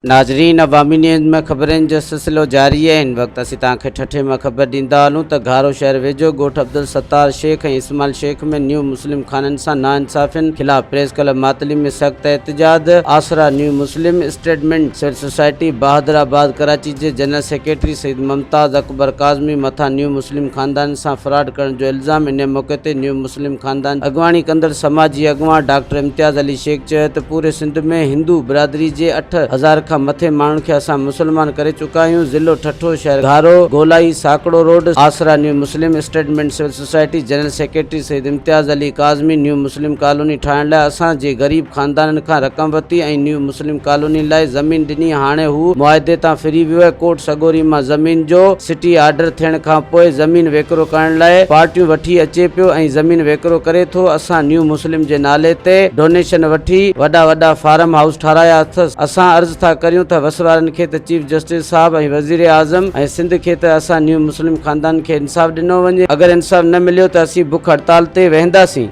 नाजरीन, अवामी न्यूज़ में खबरनि जो सिलसिलो जारी है। इन वक्त असीं तव्हांखे ठठे में ख़बर ॾींदा हलूं त घारो शहर वेझो ॻोठ अब्दुलस्तارशيخ ऐं اسمائيل शेख में न्यू मुस्लिम खाननि सां नाइंसाफ़िन ख़िलाफ़ प्रेस क्लब मातली में सख़्त एहतजाज। Aasra new Muslim statement civil society Bahadurabad Karachi जे जनरल सेक्रेटरी सईद मुमताज़ अकबर काज़मी मथां न्यू मुस्लिम खानदान सां फ्रॉड करण जो इल्ज़ाम। इन मौक़े ते न्यू मुस्लिम खानदान अॻवानी कंदड़ समाजी अॻवान डॉक्टर इम्तियाज़ अली शेख चयो त पूरे सिंध में हिंदू बिरादरी जे 8000 खां मथे माण्हुनि खे असां मुसलमान करे चुका आहियूं। ज़िलो ठठो, शहर घारो, गोलाई, Sakro road. Aasra new Muslim statement civil society general secretary Saeed Imtiaz Ali Kazmi new Muslim colony ठाहिण लाइ असांजे ग़रीब खानदाननि खां रक़म वरिती ऐं न्यू मुस्लिम कॉलोनी लाइ ज़मीन ॾिनी। हाणे हू मुआदे तां फिरी वियो आहे। कोर्ट सगोरी मां ज़मीन जो सिटी आर्डर थियण खां पोइ ज़मीन वेकिरो करण लाइ पार्टियूं वठी अचे पियो ऐं ज़मीन वेकिरो करे थो। असां न्यू मुस्लिम जे नाले ते डोनेशन वठी वॾा फार्म हाउस ठाराया अथसि। असां अर्ज़ था करियूं त वसवारनि खे त चीफ जस्टिस साहब ऐं वज़ीर आज़म ऐं सिंध खे त असां न्यू मुस्लिम खानदान खे इंसाफ़ ॾिनो वञे। अगरि इंसाफ़ न मिलियो त असीं बुख हड़ताल ते वेंदासीं।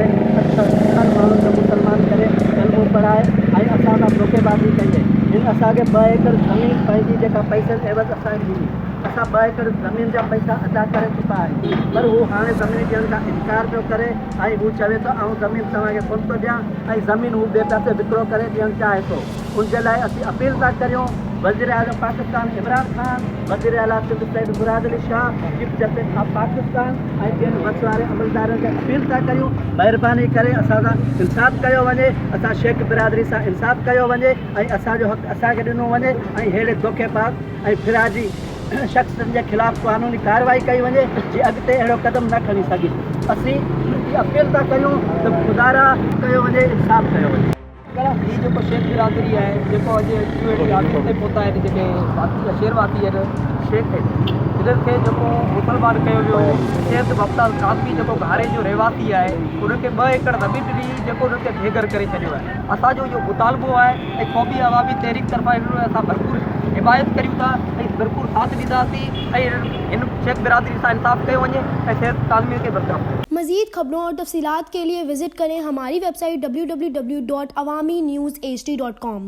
असांखे 2 एकड़ ज़मीन पंहिंजी जेका पैसनि एवज़ असांखे ॾिनी। असां 2 एकड़ ज़मीन जा पैसा अदा करे चुका आहियूं, पर हू हाणे ज़मीन ॾियण खां इनकार पियो करे ऐं हू चवे थो आउं ज़मीन तव्हांखे कोन थो ॾियां ऐं ज़मीन हू ॿिए पासे विकिरो करे ॾियणु चाहे थो। उनजे लाइ असीं अपील था करियूं वज़ीर आज़म पाकिस्तान इमरान खान, वज़ीर आला Sindh Syed Murad Ali Shah, chief justice of Pakistan ऐं ॿियनि वसवारे अमलदारनि खे अपील था करियूं महिरबानी करे असां सां इंसाफ़ कयो वञे, असां शेख बिरादरी सां इंसाफ़ कयो वञे ऐं असांजो हक़ असांखे ॾिनो वञे ऐं अहिड़े धोखेबाज़ ऐं फिराजी शख़्सनि जे ख़िलाफ़ क़ानूनी कार्रवाई कई वञे जी अॻिते अहिड़ो क़दम न खणी सघे। असीं अपील था कयूं त गुज़ारा कयो वञे, इंसाफ़ कयो वञे। हीअ जेको शेख बिरादरी आहे, जेको अॼु आज़ीज़ ते पहुता आहिनि, जेके शेरवासी आहिनि शेख आहिनि, हिननि खे जेको मुसलमान कयो वियो। सैयद मुमताज़ काज़मी जेको घारे जो रहवासी आहे, उनखे 2 एकड़ ज़मीन ॾिनी जेको उनखे बेघर करे छॾियो आहे। असांजो इहो मुतालबो आहे ऐं क़ौमी अवामी तहरीक तरफ़ां असां भरपूर हिमायत करियूं था ऐं भरपूर साथ ॾींदासीं ऐं हिन शेख बिरादरी सां इंसाफ़ कयो वञे ऐं सैयद काज़मी खे बर्दाश्त। मज़ीद खबरों और तफसीलात के लिए विजिट करें हमारी वेबसाइट www.awamiNewsHD.com।